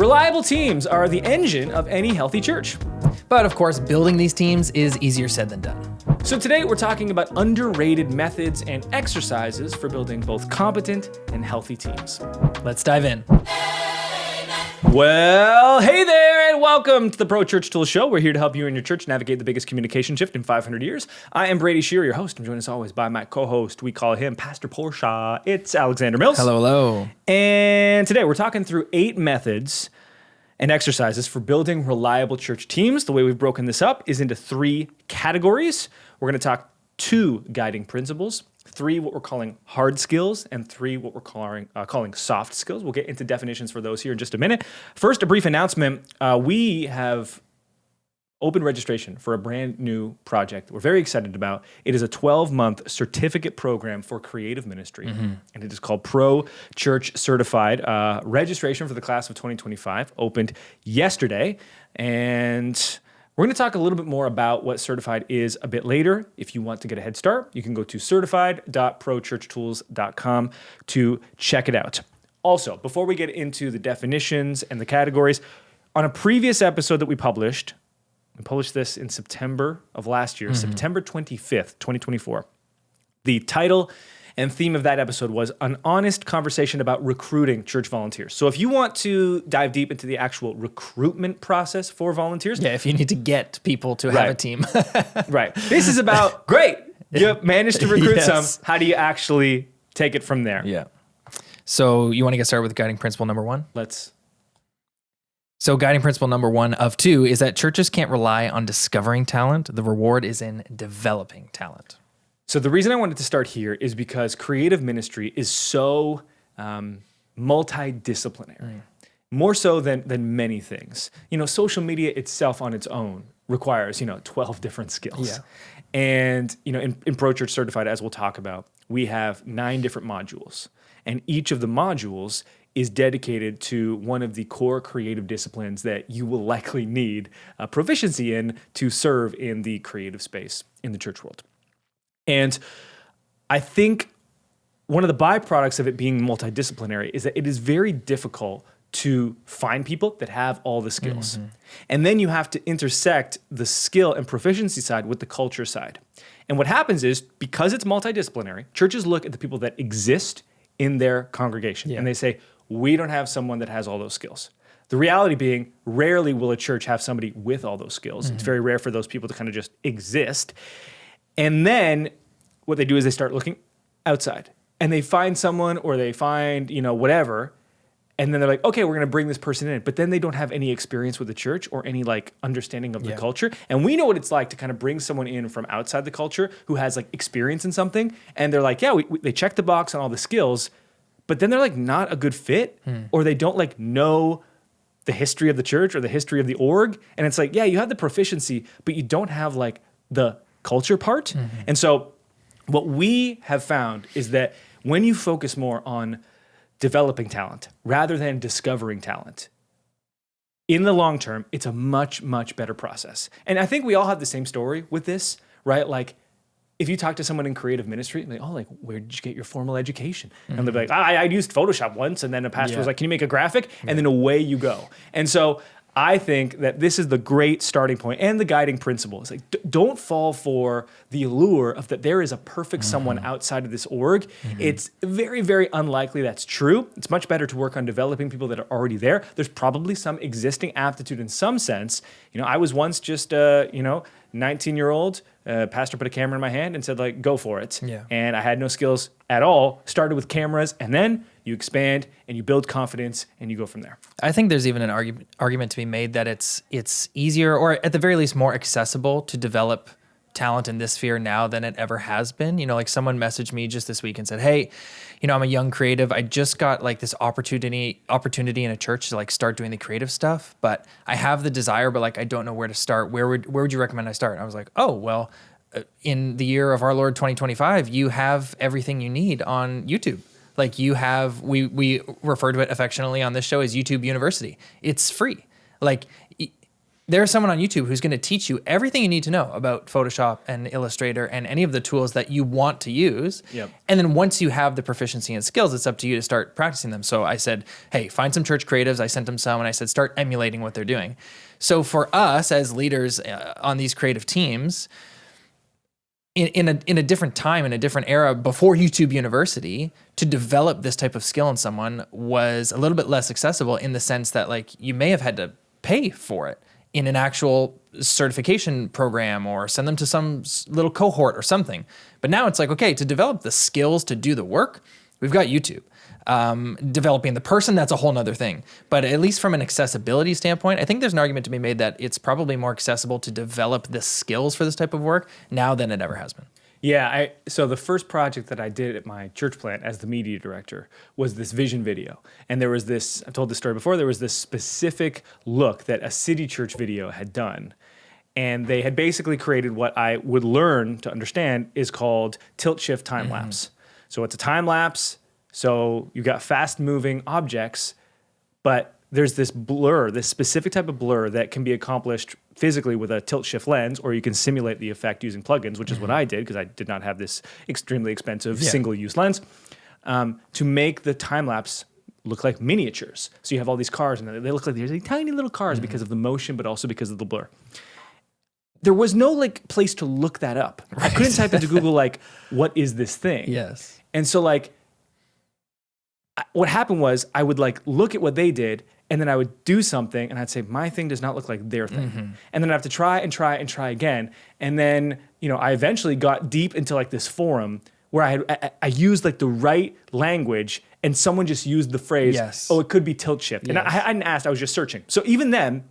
Reliable teams are the engine of any healthy church. But of course, building these teams is easier said than done. So today we're talking about underrated methods and exercises for building both competent and healthy teams. Let's dive in. Well, hey there, and welcome to the Pro Church Tools Show. We're here to help you and your church navigate the biggest communication shift in 500 years. I am Brady Shearer, your host. I'm joined as always by my co-host. We call him Pastor Porsche. It's Alexander Mills. Hello. And today we're talking through 8 methods and exercises for building reliable church teams. The way we've broken this up is into 3 categories. We're going to talk 2 guiding principles, 3 what we're calling hard skills, and 3 what we're calling soft skills. We'll get into definitions for those here in just a minute. First, a brief announcement. We have open registration for a brand new project we're very excited about. It is a 12-month certificate program for creative ministry, and it is called Pro Church Certified. Registration for the class of 2025 opened yesterday, and we're going to talk a little bit more about what Certified is a bit later. If you want to get a head start, you can go to certified.prochurchtools.com to check it out. Also, before we get into the definitions and the categories, on a previous episode that we published this in September of last year, September 25th, 2024. The title and theme of that episode was An Honest Conversation About Recruiting Church Volunteers. So if you want to dive deep into the actual recruitment process for volunteers. Yeah, if you need to get people to have a team. Right. This is about, great, you managed to recruit some. How do you actually take it from there? Yeah. So you want to get started with guiding principle number 1? So guiding principle number 1 of 2 is that churches can't rely on discovering talent. The reward is in developing talent. So the reason I wanted to start here is because creative ministry is so multidisciplinary, more so than many things. You know, social media itself on its own requires, 12 different skills. Yeah. And, in Pro Church Certified, as we'll talk about, we have 9 different modules. And each of the modules is dedicated to one of the core creative disciplines that you will likely need proficiency in to serve in the creative space in the church world. And I think one of the byproducts of it being multidisciplinary is that it is very difficult to find people that have all the skills. And then you have to intersect the skill and proficiency side with the culture side. And what happens is, because it's multidisciplinary, churches look at the people that exist in their congregation and they say, we don't have someone that has all those skills. The reality being, rarely will a church have somebody with all those skills. It's very rare for those people to kind of just exist. And then what they do is they start looking outside and they find someone or they find, whatever. And then they're like, okay, we're going to bring this person in. But then they don't have any experience with the church or any understanding of the culture. And we know what it's like to kind of bring someone in from outside the culture who has experience in something. And they're like, yeah, they check the box on all the skills, but then they're not a good fit or they don't know the history of the church or the history of the org. And it's yeah, you have the proficiency, but you don't have the culture part. And so what we have found is that when you focus more on developing talent rather than discovering talent, in the long term, it's a much, much better process. And I think we all have the same story with this, right? If you talk to someone in creative ministry, where did you get your formal education? And they're like, I used Photoshop once. And then a pastor was like, can you make a graphic? And then away you go. And so I think that this is the great starting point and the guiding principle. It's don't fall for the allure of that there is a perfect someone outside of this org. It's very, very unlikely that's true. It's much better to work on developing people that are already there. There's probably some existing aptitude in some sense. I was once just 19-year-old, pastor put a camera in my hand and said, go for it. Yeah. And I had no skills at all, started with cameras, and then you expand and you build confidence and you go from there. I think there's even an argument to be made that it's easier, or at the very least more accessible, to develop talent in this sphere now than it ever has been. Someone messaged me just this week and said, hey, I'm a young creative. I just got this opportunity in a church to start doing the creative stuff, but I have the desire, but I don't know where to start. Where would you recommend I start? And I was like, oh, well, in the year of our Lord 2025, you have everything you need on YouTube. You have, we refer to it affectionately on this show as YouTube University. It's free. there's someone on YouTube who's going to teach you everything you need to know about Photoshop and Illustrator and any of the tools that you want to use. Yep. And then once you have the proficiency and skills, it's up to you to start practicing them. So I said, hey, find some church creatives. I sent them some and I said, start emulating what they're doing. So for us as leaders on these creative teams, in a different time, in a different era before YouTube University, to develop this type of skill in someone was a little bit less accessible in the sense that like you may have had to pay for it in an actual certification program or send them to some little cohort or something. But now it's like, okay, to develop the skills to do the work, we've got YouTube. Developing the person, that's a whole nother thing. But at least from an accessibility standpoint, I think there's an argument to be made that it's probably more accessible to develop the skills for this type of work now than it ever has been. Yeah, so the first project that I did at my church plant as the media director was this vision video. And there was this, I've told this story before, there was this specific look that a city church video had done. And they had basically created what I would learn to understand is called tilt shift time lapse. So it's a time lapse, so you've got fast moving objects, but there's this blur, this specific type of blur that can be accomplished physically with a tilt shift lens, or you can simulate the effect using plugins, which is what I did because I did not have this extremely expensive single-use lens, to make the time lapse look like miniatures. So you have all these cars, and they look like these tiny little cars because of the motion, but also because of the blur. There was no like place to look that up. Right. I couldn't type into Google like, what is this thing? Yes. And so like, what happened was I would like look at what they did, and then I would do something and I'd say, my thing does not look like their thing. And then I'd have to try and try and try again. And then, I eventually got deep into like this forum where I used like the right language, and someone just used the phrase, oh, it could be tilt shift. And I hadn't asked, I was just searching. So even then,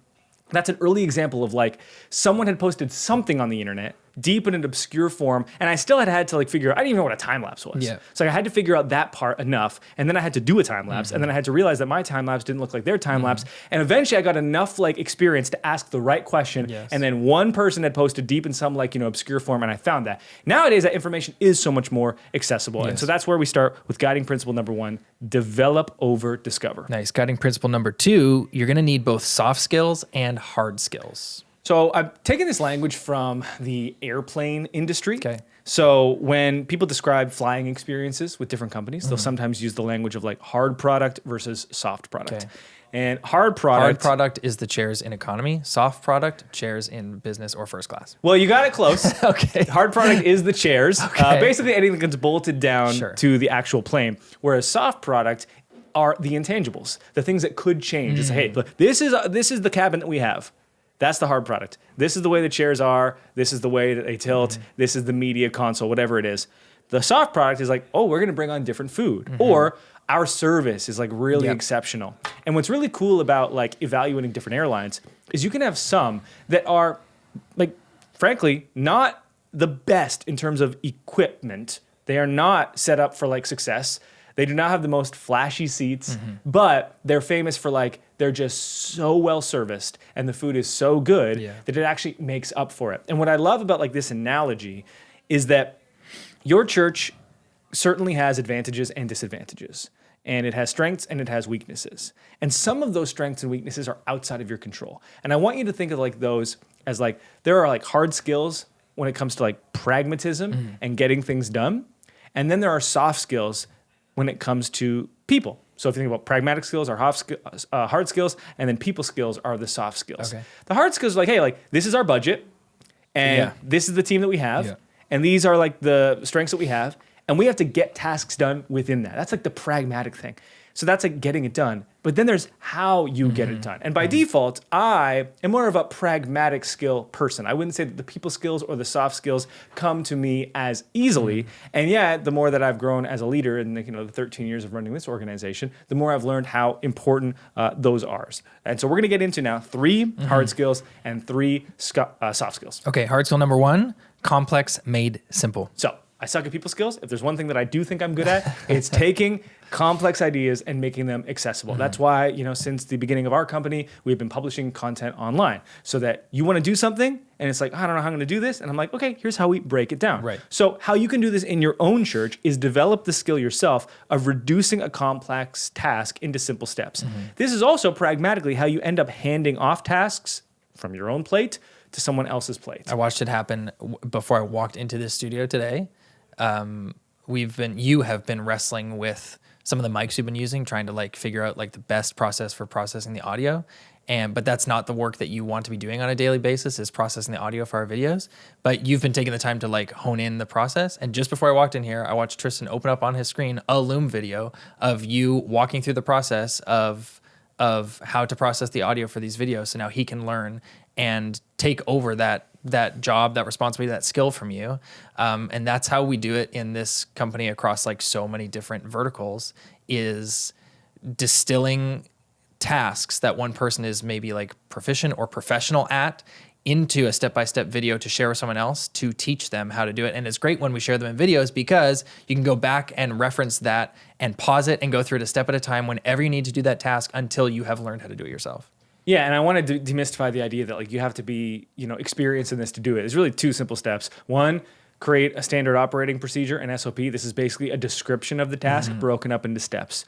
that's an early example of like someone had posted something on the internet deep in an obscure form, and I still had to like figure out, I didn't even know what a time lapse was. Yeah. So I had to figure out that part enough, and then I had to do a time lapse, and then I had to realize that my time lapse didn't look like their time lapse, and eventually I got enough like experience to ask the right question, and then one person had posted deep in some like, obscure form, and I found that. Nowadays, that information is so much more accessible, and so that's where we start with guiding principle number 1, develop over discover. Nice. Guiding principle number 2, you're gonna need both soft skills and hard skills. So I've taken this language from the airplane industry. Okay. So when people describe flying experiences with different companies, they'll sometimes use the language of like hard product versus soft product. Okay. And hard product is the chairs in economy. Soft product, chairs in business or first class. Well, you got it close. Okay. Hard product is the chairs. Okay. Basically anything that's bolted down to the actual plane. Whereas soft product are the intangibles, the things that could change. It's hey, look, this is the cabin that we have. That's the hard product. This is the way the chairs are. This is the way that they tilt. This is the media console, whatever it is. The soft product is like, oh, we're going to bring on different food. Or our service is like really exceptional. And what's really cool about like evaluating different airlines is you can have some that are like, frankly, not the best in terms of equipment. They are not set up for like success. They do not have the most flashy seats, but they're famous for like, they're just so well serviced and the food is so good that it actually makes up for it. And what I love about like this analogy is that your church certainly has advantages and disadvantages. And it has strengths and it has weaknesses. And some of those strengths and weaknesses are outside of your control. And I want you to think of like those as like, there are like hard skills when it comes to like pragmatism and getting things done. And then there are soft skills when it comes to people. So if you think about pragmatic skills are hard skills, and then people skills are the soft skills. Okay. The hard skills are like, hey, like this is our budget, and this is the team that we have, and these are like the strengths that we have, and we have to get tasks done within that. That's like the pragmatic thing. So that's like getting it done. But then there's how you get it done. And by default, I am more of a pragmatic skill person. I wouldn't say that the people skills or the soft skills come to me as easily. And yet, the more that I've grown as a leader in the 13 years of running this organization, the more I've learned how important those are. And so we're going to get into now 3 hard skills and 3 soft skills. Okay, hard skill number 1, complex made simple. So I suck at people skills. If there's one thing that I do think I'm good at, it's taking complex ideas and making them accessible. That's why, since the beginning of our company, we've been publishing content online so that you want to do something and it's like, I don't know how I'm going to do this. And I'm like, okay, here's how we break it down. Right. So how you can do this in your own church is develop the skill yourself of reducing a complex task into simple steps. This is also pragmatically how you end up handing off tasks from your own plate to someone else's plate. I watched it happen before I walked into this studio today. You have been wrestling with some of the mics we've been using, trying to like figure out like the best process for processing the audio. But that's not the work that you want to be doing on a daily basis, is processing the audio for our videos. But you've been taking the time to like hone in the process. And just before I walked in here, I watched Tristan open up on his screen a Loom video of you walking through the process of how to process the audio for these videos. So now he can learn and take over that job, that responsibility, that skill from you. And that's how we do it in this company across like so many different verticals, is distilling tasks that one person is maybe like proficient or professional at into a step-by-step video to share with someone else to teach them how to do it. And it's great when we share them in videos because you can go back and reference that and pause it and go through it a step at a time whenever you need to do that task until you have learned how to do it yourself. Yeah, and I want to demystify the idea that like you have to be, experienced in this to do it. There's really two simple steps. One, create a standard operating procedure, an SOP. This is basically a description of the task broken up into steps.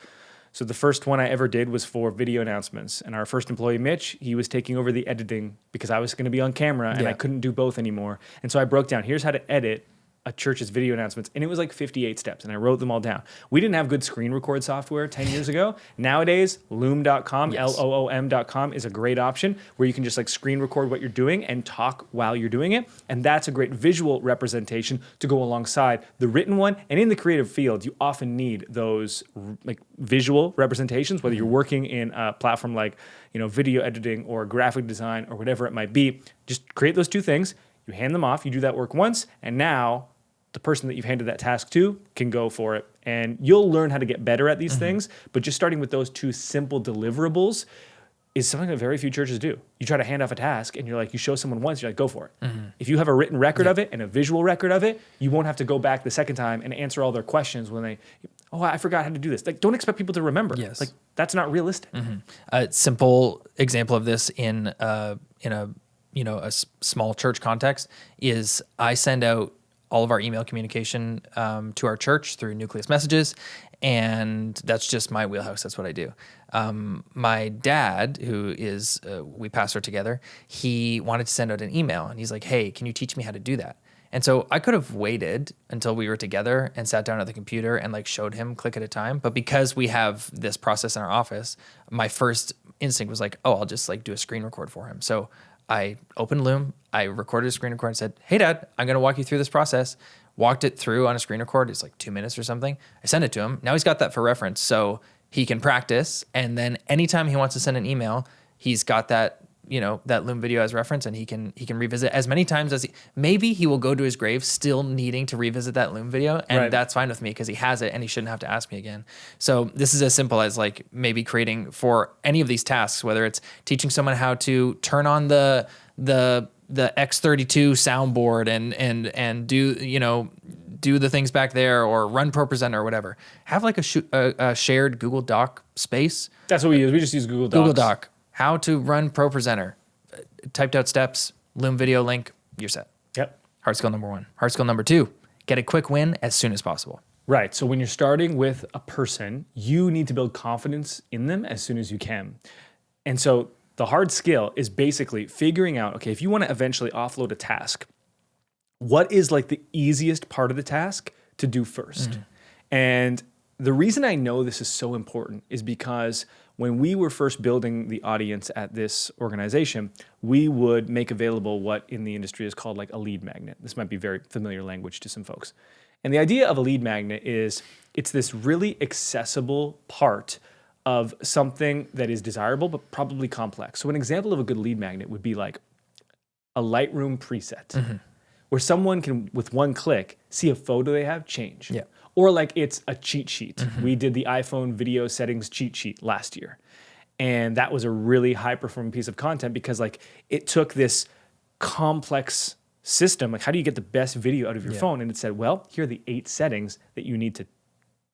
So the first one I ever did was for video announcements. And our first employee, Mitch, he was taking over the editing because I was going to be on camera and I couldn't do both anymore. And so I broke down, here's how to edit a church's video announcements. And it was like 58 steps and I wrote them all down. We didn't have good screen record software 10 years ago. Nowadays, loom.com, Loom.com is a great option where you can just like screen record what you're doing and talk while you're doing it. And that's a great visual representation to go alongside the written one. And in the creative field, you often need those like visual representations, whether you're working in a platform like, video editing or graphic design or whatever it might be. Just create those two things. You hand them off, you do that work once, and now the person that you've handed that task to can go for it. And you'll learn how to get better at these things, but just starting with those two simple deliverables is something that very few churches do. You try to hand off a task and you show someone once, you're like, go for it. If you have a written record of it and a visual record of it, you won't have to go back the second time and answer all their questions when I forgot how to do this. Like, don't expect people to remember. Yes. Like, that's not realistic. A simple example of this in a small church context is I send out all of our email communication to our church through Nucleus Messages, and that's just my wheelhouse. That's what I do. My dad, who is, we pastor together, he wanted to send out an email, and he's like, hey, can you teach me how to do that? And so I could have waited until we were together and sat down at the computer and like showed him click at a time. But because we have this process in our office, my first instinct was like, oh, I'll just like do a screen record for him. So I opened Loom, I recorded a screen record and said, hey, Dad, I'm going to walk you through this process. Walked it through on a screen record. It's like 2 minutes or something. I sent it to him. Now he's got that for reference. So he can practice. And then anytime he wants to send an email, he's got that, that Loom video as reference, and he can revisit as many times as maybe he will go to his grave still needing to revisit that Loom video. And that's fine with me because he has it and he shouldn't have to ask me again. So this is as simple as like maybe creating for any of these tasks, whether it's teaching someone how to turn on the X32 soundboard and do the things back there, or run ProPresenter or whatever. Have like a shared Google Doc space. That's what we use. We just use Google Docs. Google Doc. How to run ProPresenter. Typed out steps, Loom video link, you're set. Yep. Hard skill number 1. Hard skill number 2, get a quick win as soon as possible. Right. So when you're starting with a person, you need to build confidence in them as soon as you can. And so the hard skill is basically figuring out, okay, if you want to eventually offload a task, what is like the easiest part of the task to do first? And the reason I know this is so important is because when we were first building the audience at this organization, we would make available what in the industry is called like a lead magnet. This might be very familiar language to some folks. And the idea of a lead magnet is it's this really accessible part of something that is desirable, but probably complex. So an example of a good lead magnet would be like a Lightroom preset, where someone can, with one click, see a photo they have change. Yeah. Or like it's a cheat sheet. We did the iPhone video settings cheat sheet last year. And that was a really high performing piece of content because like it took this complex system, like how do you get the best video out of your phone? And it said, well, here are the 8 settings that you need to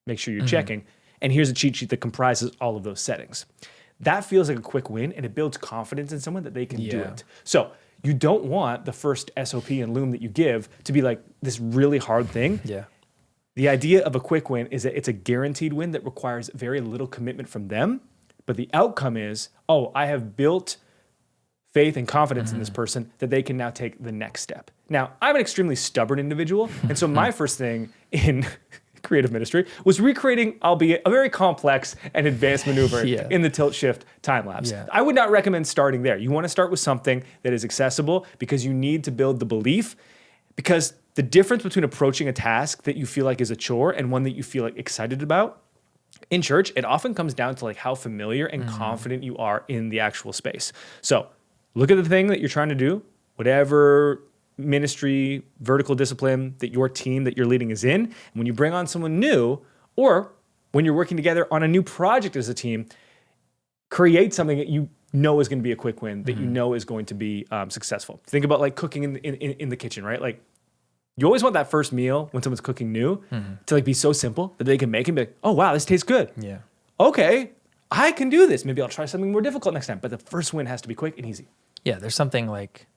make sure you're checking. And here's a cheat sheet that comprises all of those settings. That feels like a quick win, and it builds confidence in someone that they can do it. So you don't want the first SOP in Loom that you give to be like this really hard thing. Yeah. The idea of a quick win is that it's a guaranteed win that requires very little commitment from them, but the outcome is, oh, I have built faith and confidence in this person that they can now take the next step. Now, I'm an extremely stubborn individual, and so my first thing in creative ministry was recreating, albeit a very complex and advanced maneuver in the tilt shift time lapse. Yeah. I would not recommend starting there. You want to start with something that is accessible because you need to build the belief, because the difference between approaching a task that you feel like is a chore and one that you feel like excited about in church, it often comes down to like how familiar and confident you are in the actual space. So look at the thing that you're trying to do, whatever ministry, vertical discipline that your team that you're leading is in. And when you bring on someone new, or when you're working together on a new project as a team, create something that you know is going to be a quick win, that you know is going to be successful. Think about like cooking in the kitchen, right? Like you always want that first meal when someone's cooking new to like be so simple that they can make it and be like, oh wow, this tastes good. Yeah. Okay, I can do this. Maybe I'll try something more difficult next time. But the first win has to be quick and easy. Yeah, there's something like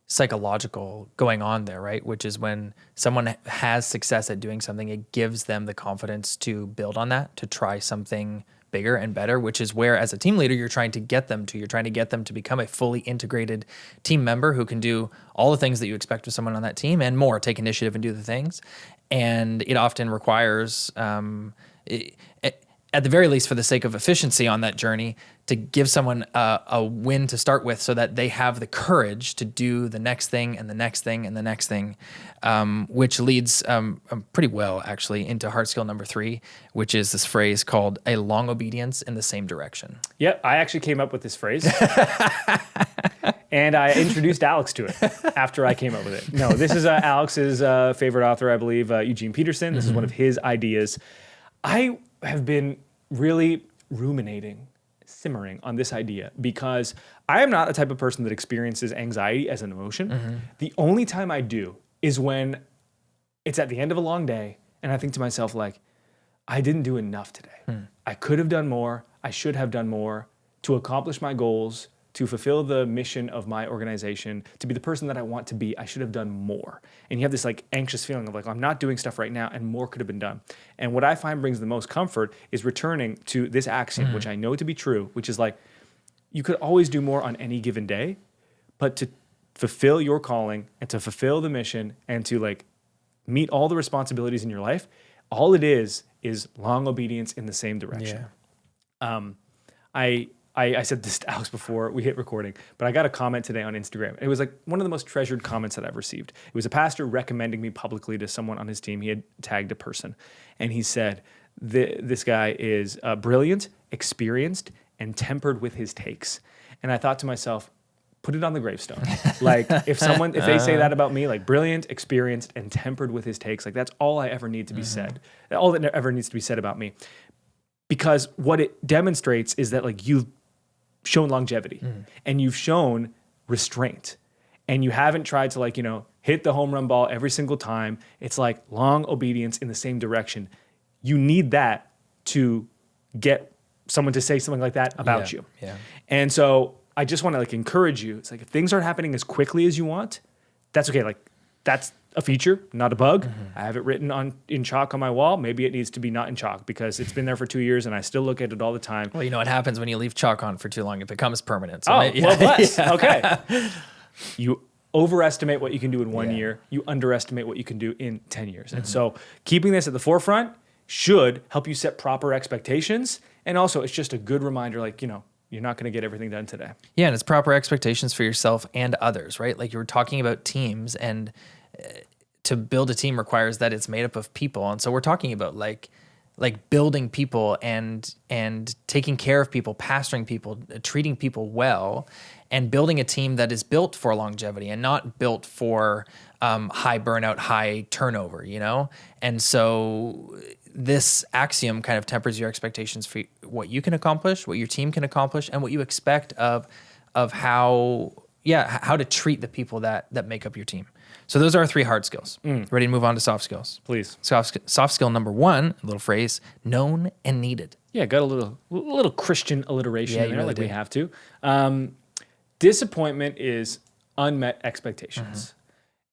psychological going on there, right? Which is when someone has success at doing something, it gives them the confidence to build on that, to try something bigger and better, which is where as a team leader, you're trying to get them to. You're trying to get them to become a fully integrated team member who can do all the things that you expect of someone on that team and more, take initiative and do the things. And it often requires, at the very least for the sake of efficiency on that journey, to give someone a win to start with so that they have the courage to do the next thing and the next thing and the next thing, which leads pretty well actually into hard skill number 3, which is this phrase called a long obedience in the same direction. Yeah, I actually came up with this phrase. And I introduced Alex to it after I came up with it. No, this is Alex's favorite author, I believe, Eugene Peterson. This is one of his ideas. I have been really ruminating, simmering on this idea because I am not the type of person that experiences anxiety as an emotion. The only time I do is when it's at the end of a long day and I think to myself like, I didn't do enough today. I could have done more. I should have done more to accomplish my goals, to fulfill the mission of my organization, to be the person that I want to be. I should have done more. And you have this like anxious feeling of like, I'm not doing stuff right now and more could have been done. And what I find brings the most comfort is returning to this axiom, which I know to be true, which is like, you could always do more on any given day, but to fulfill your calling and to fulfill the mission and to like meet all the responsibilities in your life, all it is long obedience in the same direction. I said this to Alex before we hit recording, but I got a comment today on Instagram. It was like one of the most treasured comments that I've received. It was a pastor recommending me publicly to someone on his team. He had tagged a person, and he said, this guy is brilliant, experienced, and tempered with his takes. And I thought to myself, put it on the gravestone. Like if they say that about me, like brilliant, experienced, and tempered with his takes, like that's all I ever need to be said. All that ever needs to be said about me. Because what it demonstrates is that like you've shown longevity and you've shown restraint and you haven't tried to like, hit the home run ball every single time. It's like long obedience in the same direction. You need that to get someone to say something like that about you. Yeah. And so I just want to like encourage you. It's like, if things aren't happening as quickly as you want, that's okay. Like that's a feature, not a bug. I have it written in chalk on my wall. Maybe it needs to be not in chalk because it's been there for 2 years and I still look at it all the time. Well, you know what happens when you leave chalk on for too long? It becomes permanent. So well, bless. Yeah. Okay. You overestimate what you can do in 1 year. You underestimate what you can do in 10 years. And so keeping this at the forefront should help you set proper expectations. And also it's just a good reminder, like, you're not going to get everything done today. Yeah. And it's proper expectations for yourself and others, right? Like you were talking about teams, and to build a team requires that it's made up of people. And so we're talking about like building people and taking care of people, pastoring people, treating people well, and building a team that is built for longevity and not built for high burnout, high turnover, And so this axiom kind of tempers your expectations for what you can accomplish, what your team can accomplish, and what you expect of how to treat the people that make up your team. So those are our 3 hard skills. Ready to move on to soft skills? Please. Soft skill number 1, a little phrase, known and needed. Yeah, got a little Christian alliteration in there, really like do. we have to. Disappointment is unmet expectations.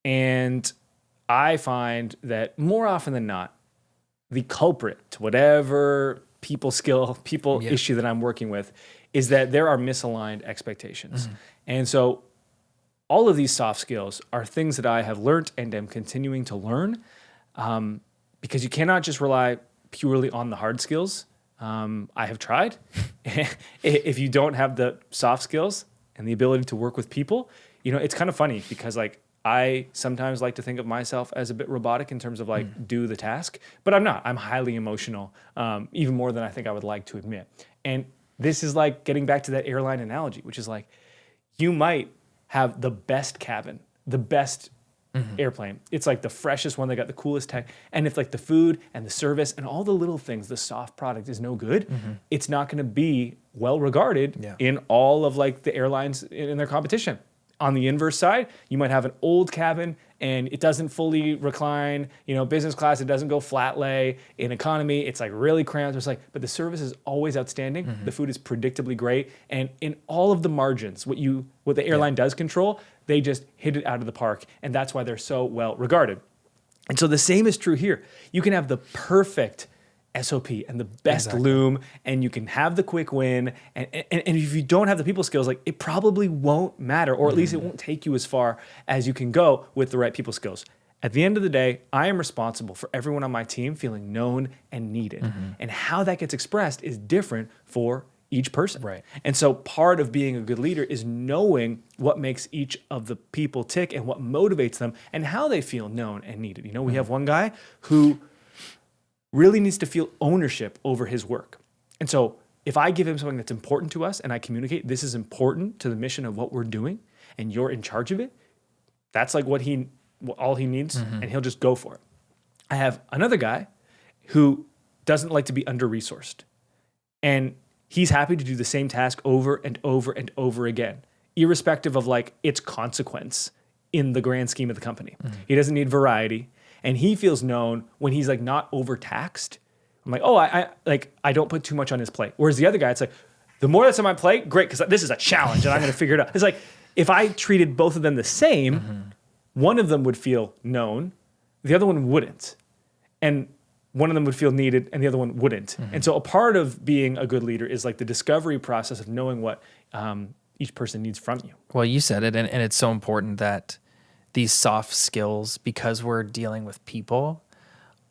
And I find that more often than not, the culprit to whatever people issue that I'm working with is that there are misaligned expectations. And so all of these soft skills are things that I have learned and am continuing to learn, because you cannot just rely purely on the hard skills. I have tried. If you don't have the soft skills and the ability to work with people, it's kind of funny because like I sometimes like to think of myself as a bit robotic in terms of like do the task, but I'm not. I'm highly emotional, even more than I think I would like to admit. And this is like getting back to that airline analogy, which is like you might have the best cabin, the best airplane. It's like the freshest one. They got the coolest tech. And if like the food and the service and all the little things, the soft product is no good, it's not going to be well regarded in all of like the airlines in their competition. On the inverse side, you might have an old cabin and it doesn't fully recline. Business class, it doesn't go flat lay. In economy, it's like really cramped. It's like, but the service is always outstanding. The food is predictably great. And in all of the margins, what the airline does control, they just hit it out of the park. And that's why they're so well regarded. And so the same is true here. You can have the perfect SOP and the best loom, and you can have the quick win. And if you don't have the people skills, like it probably won't matter, or at least it won't take you as far as you can go with the right people skills. At the end of the day, I am responsible for everyone on my team feeling known and needed. And how that gets expressed is different for each person. Right. And so part of being a good leader is knowing what makes each of the people tick and what motivates them and how they feel known and needed. We have one guy who really needs to feel ownership over his work. And so if I give him something that's important to us and I communicate, this is important to the mission of what we're doing and you're in charge of it, that's like all he needs, and he'll just go for it. I have another guy who doesn't like to be under-resourced. And he's happy to do the same task over and over and over again, irrespective of like its consequence in the grand scheme of the company. He doesn't need variety. And he feels known when he's like not overtaxed. I'm like, I don't put too much on his plate. Whereas the other guy, it's like, the more that's on my plate, great, because this is a challenge and I'm going to figure it out. It's like, if I treated both of them the same, one of them would feel known, the other one wouldn't. And one of them would feel needed and the other one wouldn't. And so a part of being a good leader is like the discovery process of knowing what each person needs from you. Well, you said it, and it's so important that these soft skills, because we're dealing with people,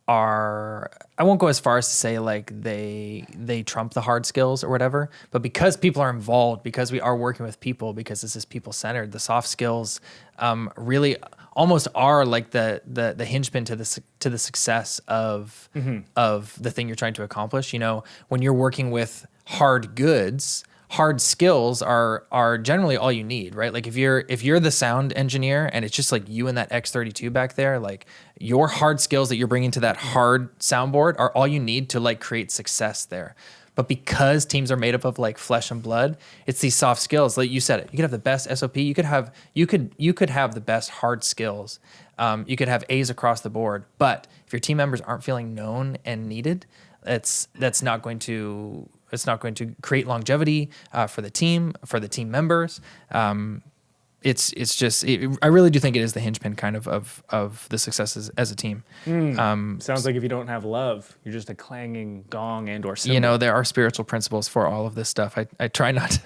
I won't go as far as to say like they trump the hard skills or whatever, but because people are involved, because we are working with people, because this is people-centered, the soft skills really almost are like the hinge-pin to the success of the thing you're trying to accomplish. When you're working with hard goods, hard skills are generally all you need, right? Like if you're the sound engineer and it's just like you and that X32 back there, like your hard skills that you're bringing to that hard soundboard are all you need to like create success there. But because teams are made up of like flesh and blood, it's these soft skills. Like you said it, you could have the best SOP, you could have the best hard skills. You could have A's across the board, but if your team members aren't feeling known and needed, that's not going to create longevity for the team members. I really do think it is the hinge pin kind of the successes as a team. Sounds like if you don't have love, you're just a clanging gong and or cymbal. There are spiritual principles for all of this stuff. I try not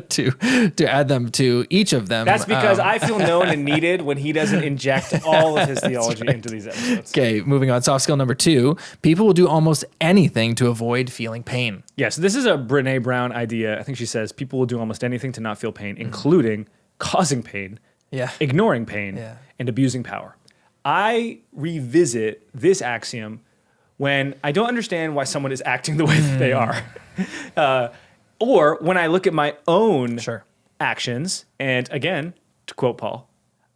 to add them to each of them. That's because I feel known and needed when he doesn't inject all of his theology into these episodes. Okay, moving on. Soft skill number 2, people will do almost anything to avoid feeling pain. Yeah, so this is a Brené Brown idea. I think she says people will do almost anything to not feel pain, including causing pain, ignoring pain, and abusing power. I revisit this axiom when I don't understand why someone is acting the way that they are. Or when I look at my own actions, and again, to quote Paul,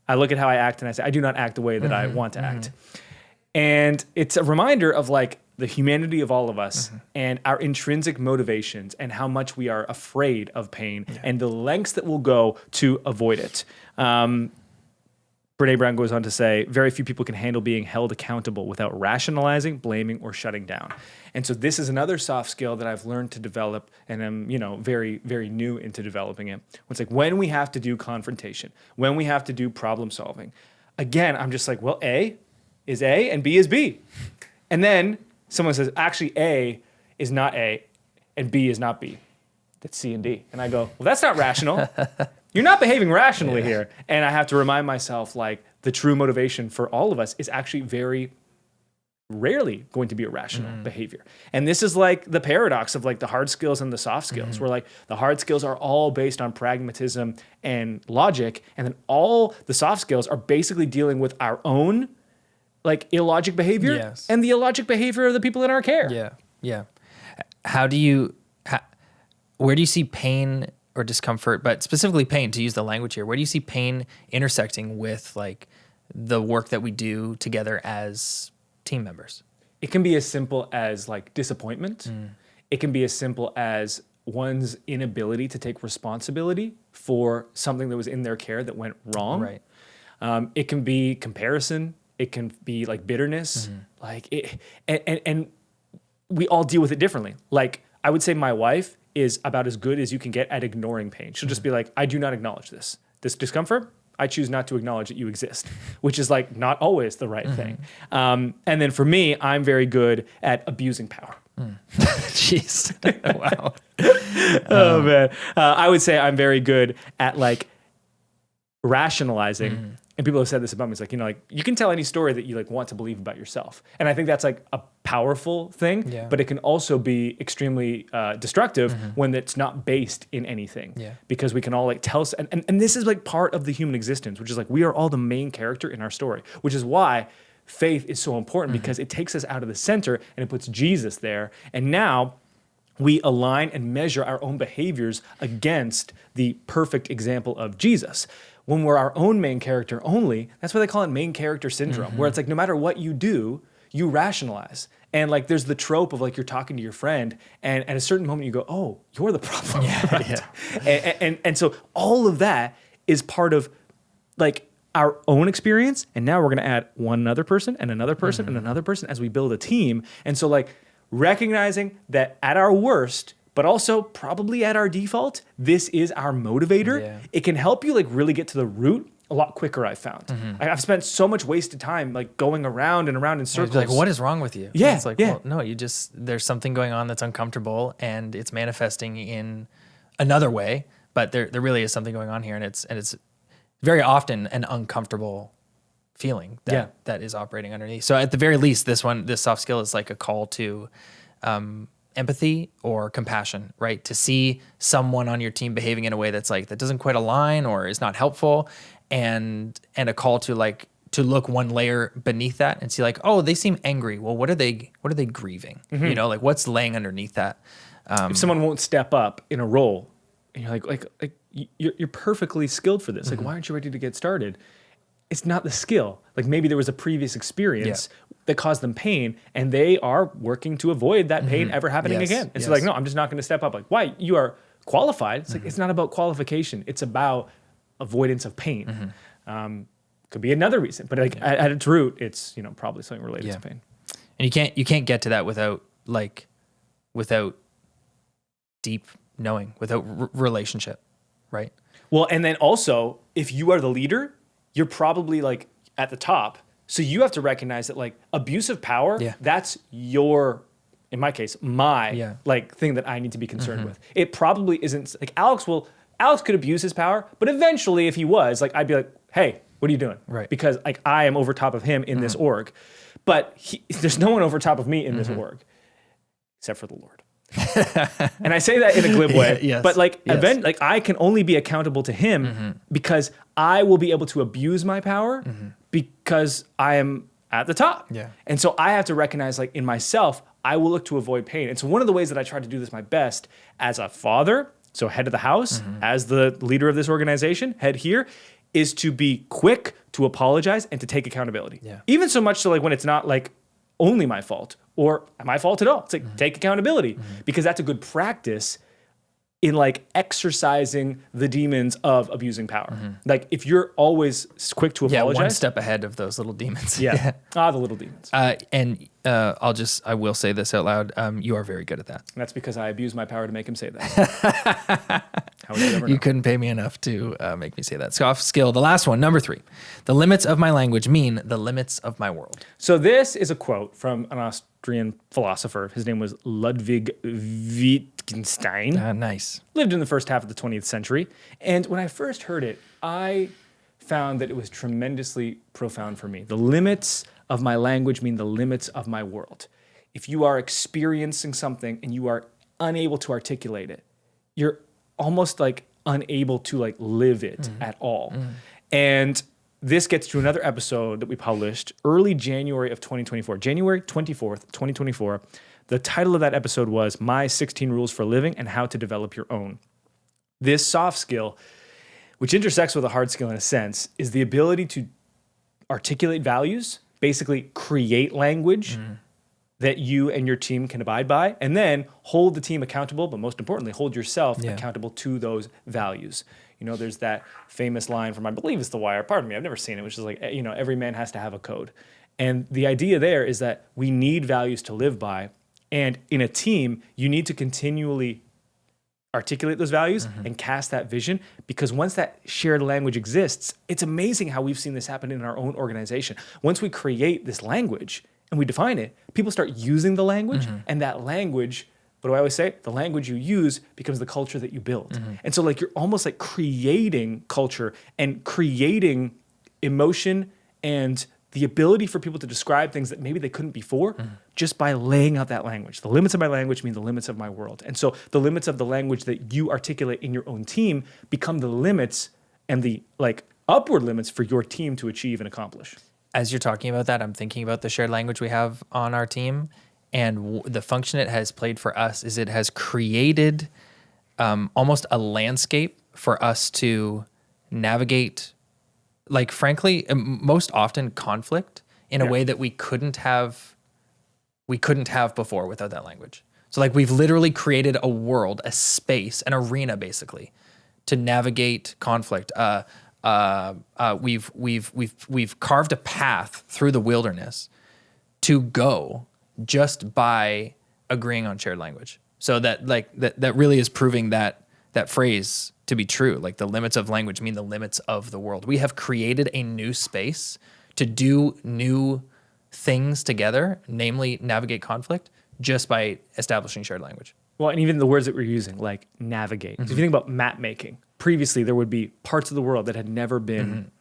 I look at how I act and I say, I do not act the way that I want to act. And it's a reminder of like the humanity of all of us and our intrinsic motivations and how much we are afraid of pain and the lengths that we'll go to avoid it. Brene Brown goes on to say, very few people can handle being held accountable without rationalizing, blaming, or shutting down. And so this is another soft skill that I've learned to develop, and I'm, very, very new into developing it. It's like when we have to do confrontation, when we have to do problem solving, again, I'm just like, well, A is A and B is B. And then someone says, actually, A is not A and B is not B. that's C and D. And I go, well, that's not rational. You're not behaving rationally here. And I have to remind myself, like, the true motivation for all of us is actually very rarely going to be irrational behavior. And this is like the paradox of like the hard skills and the soft skills, where like the hard skills are all based on pragmatism and logic, and then all the soft skills are basically dealing with our own like illogic behavior and the illogic behavior of the people in our care. Yeah. Where do you see pain or discomfort, but specifically pain, to use the language here, where do you see pain intersecting with like the work that we do together as team members? It can be as simple as like disappointment. It can be as simple as one's inability to take responsibility for something that was in their care that went wrong. Right. It can be comparison. It can be like bitterness. Like it, and we all deal with it differently. Like I would say my wife is about as good as you can get at ignoring pain. She'll just be like, I do not acknowledge this. This discomfort, I choose not to acknowledge that you exist, which is like not always the right thing. And then for me, I'm very good at abusing power. Jeez. Wow. Oh man. I would say I'm very good at like rationalizing. And people have said this about me. It's like, you know, like you can tell any story that you like want to believe about yourself. And I think that's like a powerful thing, but it can also be extremely destructive when it's not based in anything. Because we can all like tell, and this is like part of the human existence, which is like, we are all the main character in our story, which is why faith is so important, because it takes us out of the center and it puts Jesus there. And now we align and measure our own behaviors against the perfect example of Jesus. When we're our own main character only, that's why they call it main character syndrome, where it's like no matter what you do, you rationalize. And like there's the trope of like you're talking to your friend, and at a certain moment you go, oh, you're the problem. And so all of that is part of like our own experience. And now we're going to add one other person and another person and another person as we build a team. And so like recognizing that at our worst, but also probably at our default, this is our motivator. It can help you like really get to the root a lot quicker, I've found. I've spent so much wasted time like going around and around in circles. Like, what is wrong with you? Yeah, it's like, well, no, there's something going on that's uncomfortable and it's manifesting in another way, but there really is something going on here, and it's very often an uncomfortable feeling that is operating underneath. So at the very least, this soft skill is like a call to empathy or compassion, right? To see someone on your team behaving in a way that's like, that doesn't quite align or is not helpful, and a call to like, to look one layer beneath that and see like, oh, they seem angry. Well, what are they grieving? You know, like what's laying underneath that? If someone won't step up in a role and you're like you're perfectly skilled for this. Like, why aren't you ready to get started? It's not the skill. Like maybe there was a previous experience that caused them pain, and they are working to avoid that pain ever happening again. And so like, no, I'm just not going to step up. Like, why? You are qualified. It's like, it's not about qualification. It's about avoidance of pain. Could be another reason, but like at its root, it's, you know, probably something related to pain. And you can't get to that without deep knowing, without relationship, right? Well, and then also, if you are the leader, you're probably like at the top. So you have to recognize that like abusive power, that's your, in my case, my like thing that I need to be concerned with. It probably isn't like Alex could abuse his power, but eventually if he was, like, I'd be like, hey, what are you doing? Right. Because like I am over top of him in this org, but there's no one over top of me in this org except for the Lord. And I say that in a glib way, but like like I can only be accountable to him because I will be able to abuse my power because I am at the top. And so I have to recognize like in myself, I will look to avoid pain. And so one of the ways that I try to do this my best as a father, so head of the house, as the leader of this organization, head here, is to be quick to apologize and to take accountability. Even so much so like when it's not like only my fault or my fault at all. It's like take accountability because that's a good practice in like exercising the demons of abusing power. Like if you're always quick to apologize. One step ahead of those little demons. The little demons. And I will say this out loud. You are very good at that. And that's because I abuse my power to make him say that. How would you ever know? You couldn't pay me enough to make me say that. Soft skill, the last one, number 3. The limits of my language mean the limits of my world. So this is a quote from an Austrian philosopher. His name was Ludwig Wittgenstein. Nice. Lived in the first half of the 20th century. And when I first heard it, I found that it was tremendously profound for me. The limits of my language mean the limits of my world. If you are experiencing something and you are unable to articulate it, you're almost like unable to like live it at all. And this gets to another episode that we published early January of 2024, January 24th, 2024. The title of that episode was My 16 Rules for Living and How to Develop Your Own. This soft skill, which intersects with a hard skill in a sense, is the ability to articulate values, basically create language that you and your team can abide by, and then hold the team accountable, but most importantly, hold yourself accountable to those values. You know, there's that famous line from, I believe it's The Wire, pardon me, I've never seen it, which is like, you know, every man has to have a code. And the idea there is that we need values to live by, and in a team, you need to continually articulate those values and cast that vision, because once that shared language exists, it's amazing how we've seen this happen in our own organization. Once we create this language and we define it, people start using the language, and that language, what do I always say? The language you use becomes the culture that you build. And so like you're almost like creating culture and creating emotion and the ability for people to describe things that maybe they couldn't before just by laying out that language. The limits of my language mean the limits of my world. And so the limits of the language that you articulate in your own team become the limits and the like upward limits for your team to achieve and accomplish. As you're talking about that, I'm thinking about the shared language we have on our team. And the function it has played for us is it has created almost a landscape for us to navigate, like, frankly, most often conflict in a way that we couldn't have before without that language. So like we've literally created a world, a space, an arena basically to navigate conflict. We've carved a path through the wilderness to go just by agreeing on shared language. So that really is proving that phrase to be true. Like the limits of language mean the limits of the world. We have created a new space to do new things together, namely navigate conflict, just by establishing shared language. Well, and even the words that we're using, like navigate. So if you think about map making, previously there would be parts of the world that had never been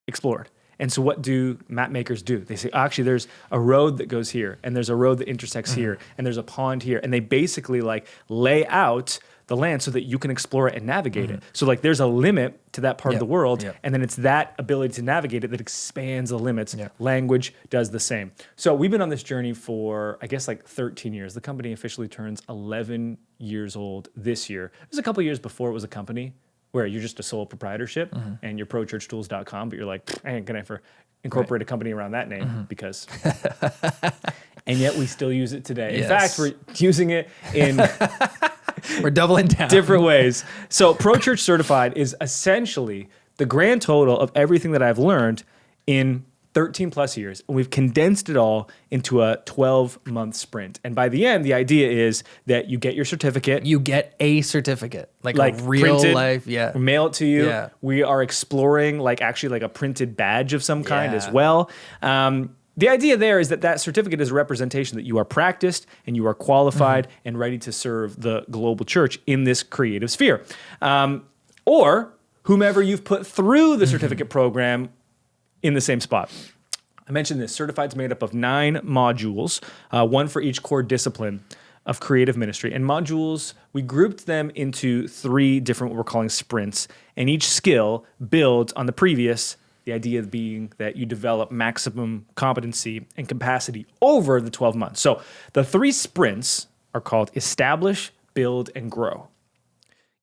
explored. And so what do map makers do? They say, actually, there's a road that goes here, and there's a road that intersects here, and there's a pond here. And they basically like lay out the land so that you can explore it and navigate it. So like there's a limit to that part of the world, and then it's that ability to navigate it that expands the limits. Language does the same. So we've been on this journey for, I guess, like 13 years. The company officially turns 11 years old this year. It was a couple of years before it was a company, where you're just a sole proprietorship and you're prochurchtools.com, but you're like, I ain't gonna ever incorporate a company around that name because, and yet we still use it today. In fact, we're using it in we're doubling down different ways. So Pro Church Certified is essentially the grand total of everything that I've learned in 13 plus years, and we've condensed it all into a 12-month sprint. And by the end, the idea is that you get your certificate. You get a certificate, like a real printed, life, we mail it to you. We are exploring actually like a printed badge of some kind as well. The idea there is that certificate is a representation that you are practiced and you are qualified and ready to serve the global church in this creative sphere. Or whomever you've put through the certificate program in the same spot. I mentioned this. Certified's made up of 9 modules, one for each core discipline of creative ministry. And modules, we grouped them into 3 different what we're calling sprints, and each skill builds on the previous, the idea being that you develop maximum competency and capacity over the 12 months. So the 3 sprints are called Establish, Build, and Grow.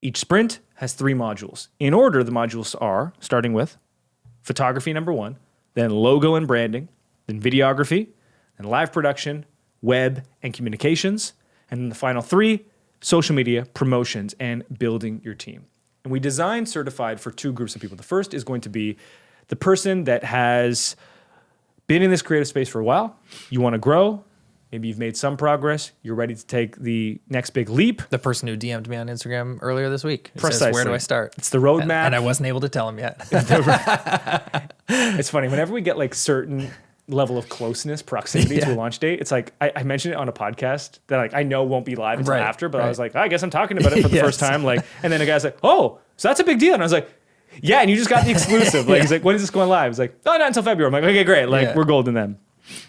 Each sprint has 3 modules. In order, the modules are, starting with photography, number 1, then logo and branding, then videography, then live production, web, and communications, and then the final 3, social media, promotions, and building your team. And we designed Certified for 2 groups of people. The first is going to be the person that has been in this creative space for a while, you want to grow, maybe you've made some progress, you're ready to take the next big leap. The person who DM'd me on Instagram earlier this week. Precisely. Says, where do I start? It's the roadmap. And I wasn't able to tell him yet. It's funny. Whenever we get like certain level of closeness, proximity to a launch date. It's like I mentioned it on a podcast that like I know won't be live until after, but I was like, I guess I'm talking about it for the first time. Like, and then a guy's like, oh, so that's a big deal. And I was like, yeah, and you just got the exclusive. Like, he's like, when is this going live? He's like, oh, not until February. I'm like, okay, great. Like, we're golden then.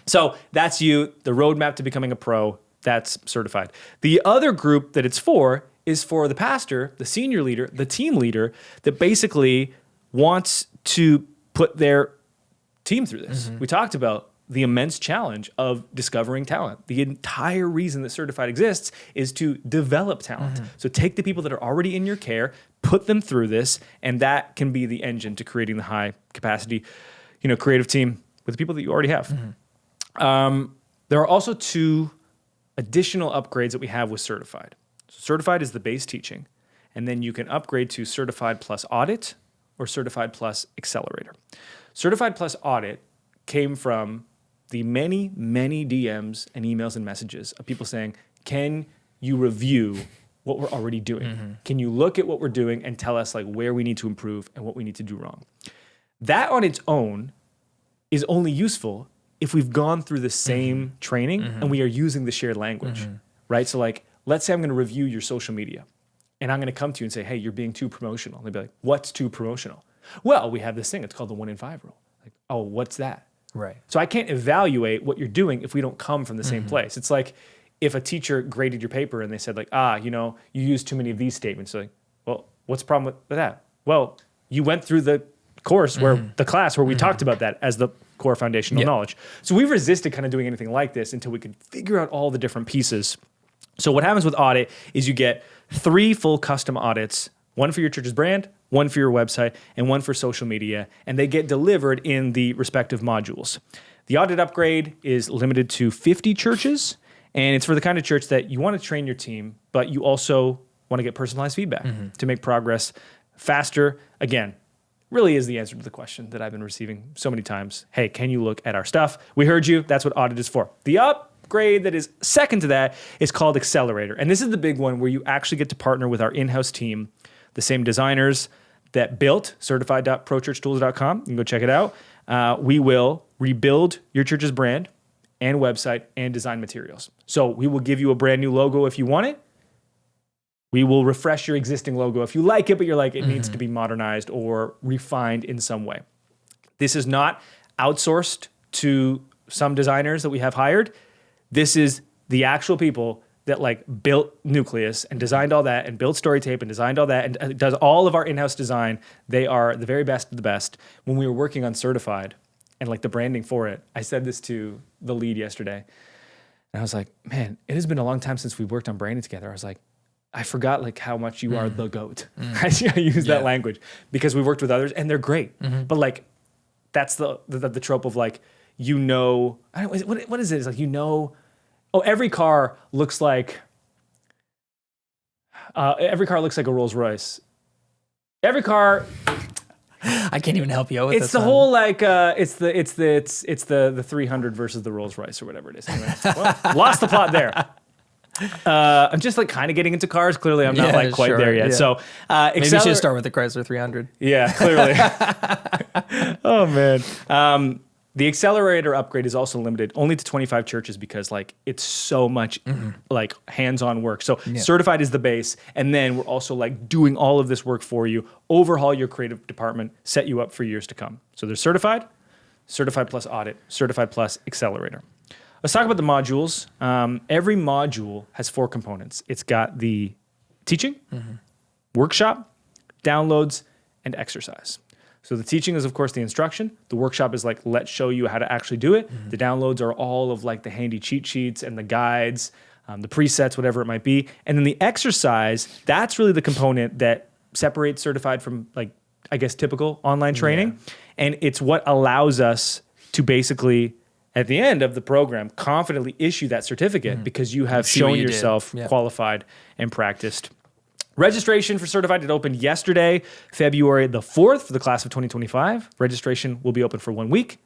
So that's you, the roadmap to becoming a pro. That's certified. The other group that it's for is for the pastor, the senior leader, the team leader that basically wants to put their team through this. We talked about the immense challenge of discovering talent. The entire reason that Certified exists is to develop talent. So take the people that are already in your care, put them through this, and that can be the engine to creating the high capacity, creative team with the people that you already have. There are also 2 additional upgrades that we have with Certified. So Certified is the base teaching, and then you can upgrade to Certified Plus Audit or Certified Plus Accelerator. Certified Plus Audit came from the many, many DMs and emails and messages of people saying, can you review what we're already doing? Can you look at what we're doing and tell us like where we need to improve and what we need to do wrong? That on its own is only useful if we've gone through the same training and we are using the shared language, right? So like, let's say I'm going to review your social media and I'm going to come to you and say, hey, you're being too promotional. And they'd be like, what's too promotional? Well, we have this thing. It's called the 1 in 5 rule. Like, oh, what's that? Right. So I can't evaluate what you're doing if we don't come from the same place. It's like if a teacher graded your paper and they said like, you used too many of these statements. So like, well, what's the problem with that? Well, you went through the course the class where we talked about that as the core foundational knowledge. So we've resisted kind of doing anything like this until we could figure out all the different pieces. So what happens with audit is you get 3 full custom audits, 1 for your church's brand, 1 for your website, and 1 for social media, and they get delivered in the respective modules. The audit upgrade is limited to 50 churches, and it's for the kind of church that you want to train your team, but you also want to get personalized feedback to make progress faster. Again, really is the answer to the question that I've been receiving so many times. Hey, can you look at our stuff? We heard you. That's what audit is for. The upgrade that is second to that is called Accelerator, and this is the big one where you actually get to partner with our in-house team, the same designers that built certified.prochurchtools.com. You can go check it out. We will rebuild your church's brand and website and design materials. So we will give you a brand new logo if you want it. We will refresh your existing logo if you like it, but you're like, it needs to be modernized or refined in some way. This is not outsourced to some designers that we have hired. This is the actual people that like built Nucleus and designed all that and built Storytape and designed all that and does all of our in-house design. They are the very best of the best. When we were working on Certified and like the branding for it, I said this to the lead yesterday. And I was like, man, it has been a long time since we worked on branding together. I was like, I forgot like how much you are the GOAT. I use that language because we worked with others and they're great. But like, that's the trope of like, I don't know, what is it? It's like, every car looks like a Rolls Royce. Every car. I can't even help you out with it's this. The whole like it's the 300 versus the Rolls Royce or whatever it is. Anyway, well, lost the plot there. I'm just like kind of getting into cars. Clearly, I'm not like quite there yet. Yeah. So maybe you should start with the Chrysler 300. Yeah, clearly. Oh man. The accelerator upgrade is also limited only to 25 churches because like it's so much like hands-on work. So Certified is the base, and then we're also like doing all of this work for you, overhaul your creative department, set you up for years to come. So there's Certified, Certified Plus Audit, Certified Plus Accelerator. Let's talk about the modules. Every module has 4 components. It's got the teaching, workshop, downloads, and exercise. So the teaching is, of course, the instruction. The workshop is like, let's show you how to actually do it. The downloads are all of like the handy cheat sheets and the guides, the presets, whatever it might be. And then the exercise, that's really the component that separates Certified from like, I guess, typical online training. And it's what allows us to basically, at the end of the program, confidently issue that certificate because you have shown yourself qualified and practiced. Registration for Certified, it opened yesterday, February the 4th for the class of 2025. Registration will be open for 1 week.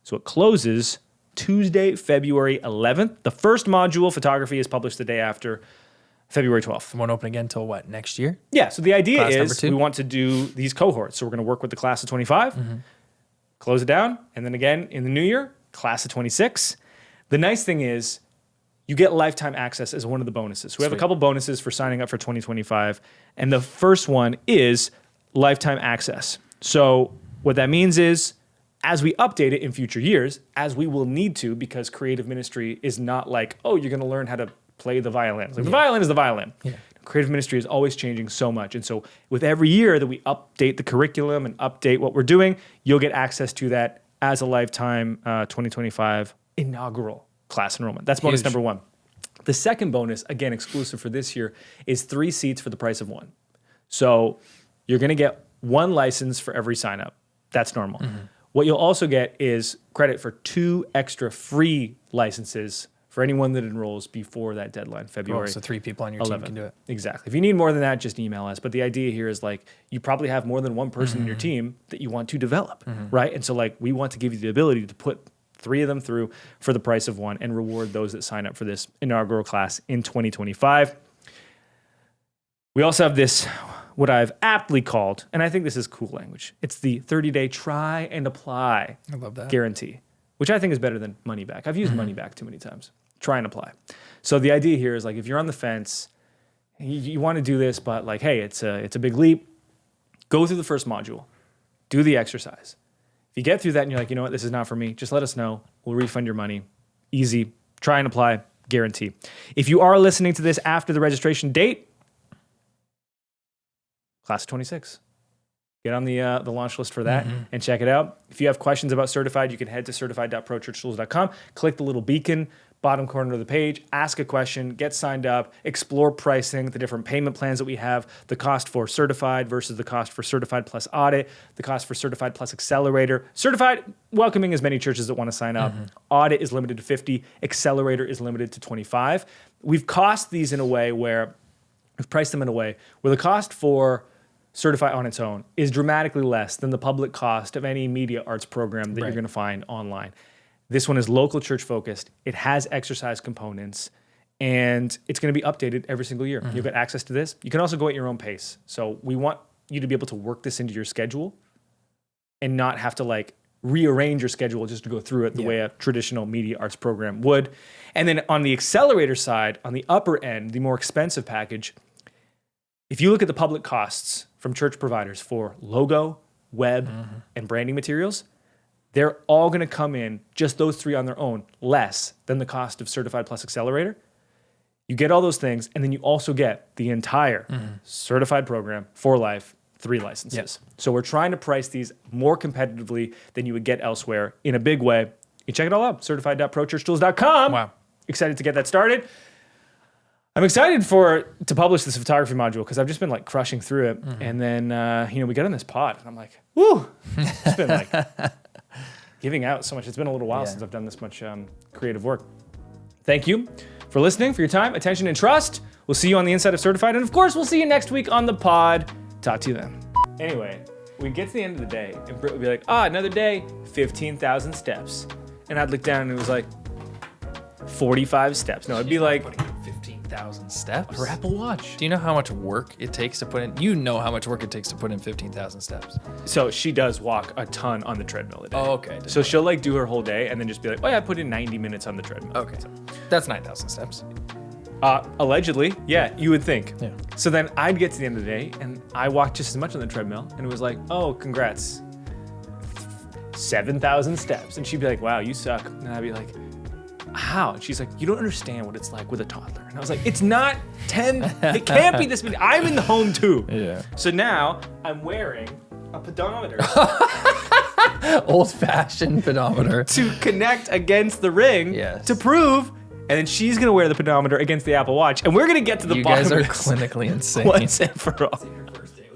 So it closes Tuesday, February 11th. The first module, photography, is published the day after, February 12th. Won't open again until what, next year? Yeah, so the idea is we want to do these cohorts. So we're going to work with the class of 25, close it down, and then again in the new year, class of 26. The nice thing is you get lifetime access as one of the bonuses. We have a couple bonuses for signing up for 2025. And the first one is lifetime access. So what that means is as we update it in future years, as we will need to, because creative ministry is not like, oh, you're going to learn how to play the violin. Like, the violin is the violin. Yeah. Creative ministry is always changing so much. And so with every year that we update the curriculum and update what we're doing, you'll get access to that as a lifetime 2025 inaugural class enrollment. That's bonus number one. The second bonus, again, exclusive for this year, is 3 seats for the price of 1. So you're going to get 1 license for every sign up. That's normal. What you'll also get is credit for 2 extra free licenses for anyone that enrolls before that deadline, February. So 3 people on your 11th. team can do it. Exactly. If you need more than that, just email us. But the idea here is like you probably have more than one person in your team that you want to develop, right? And so like we want to give you the ability to put 3 of them through for the price of 1 and reward those that sign up for this inaugural class in 2025. We also have this, what I've aptly called, and I think this is cool language, it's the 30-day try and apply I love that. guarantee, which I think is better than money back. I've used money back too many times. Try and apply. So the idea here is like if you're on the fence, you want to do this, but like, hey, it's a big leap, go through the first module, do the exercise. If you get through that and you're like, you know what, this is not for me, just let us know. We'll refund your money. Easy. Try and apply. Guarantee. If you are listening to this after the registration date, class of 26. Get on the launch list for that and check it out. If you have questions about Certified, you can head to certified.prochurchschools.com, click the little beacon, bottom corner of the page, ask a question, get signed up, explore pricing, the different payment plans that we have, the cost for Certified versus the cost for Certified plus Audit, the cost for Certified plus Accelerator. Certified, welcoming as many churches that want to sign up. Audit is limited to 50. Accelerator is limited to 25. We've cost these in a way where, we've priced them in a way where the cost for Certified on its own is dramatically less than the public cost of any media arts program that you're going to find online. This one is local church focused. It has exercise components, and it's going to be updated every single year. You'll get access to this. You can also go at your own pace. So we want you to be able to work this into your schedule and not have to like rearrange your schedule just to go through it the way a traditional media arts program would. And then on the accelerator side, on the upper end, the more expensive package, if you look at the public costs from church providers for logo, web, and branding materials, they're all going to come in, just those 3 on their own, less than the cost of Certified plus Accelerator. You get all those things, and then you also get the entire certified program for life, 3 licenses. So we're trying to price these more competitively than you would get elsewhere in a big way. You check it all out, certified.prochurchschools.com. Wow. Excited to get that started. I'm excited to publish this photography module because I've just been like crushing through it. And then, we get on this pod and I'm like, woo, it's been like giving out so much. It's been a little while since I've done this much creative work. Thank you for listening, for your time, attention, and trust. We'll see you on the inside of Certified. And of course, we'll see you next week on the pod. Talk to you then. Anyway, we get to the end of the day and Britt would be like, another day, 15,000 steps. And I'd look down and it was like 45 steps. No, it'd be like 15,000 steps? her Apple Watch. Do you know how much work it takes to put in? You know how much work it takes to put in 15,000 steps. So she does walk a ton on the treadmill a day. Oh, okay. So she'll like do her whole day and then just be like, I put in 90 minutes on the treadmill. Okay. That's 9,000 steps. Allegedly, yeah, you would think. Yeah. So then I'd get to the end of the day and I walked just as much on the treadmill and it was like, oh, congrats. 7,000 steps. And she'd be like, wow, you suck. And I'd be like, how? And she's like, you don't understand what it's like with a toddler. And I was like, it's not 10, it can't be this many. I'm in the home too. Yeah. So now I'm wearing a pedometer Old-fashioned pedometer. to connect against the ring to prove, and then she's gonna wear the pedometer against the Apple Watch, and we're gonna get to the You bottom guys are of this clinically insane. once and for all.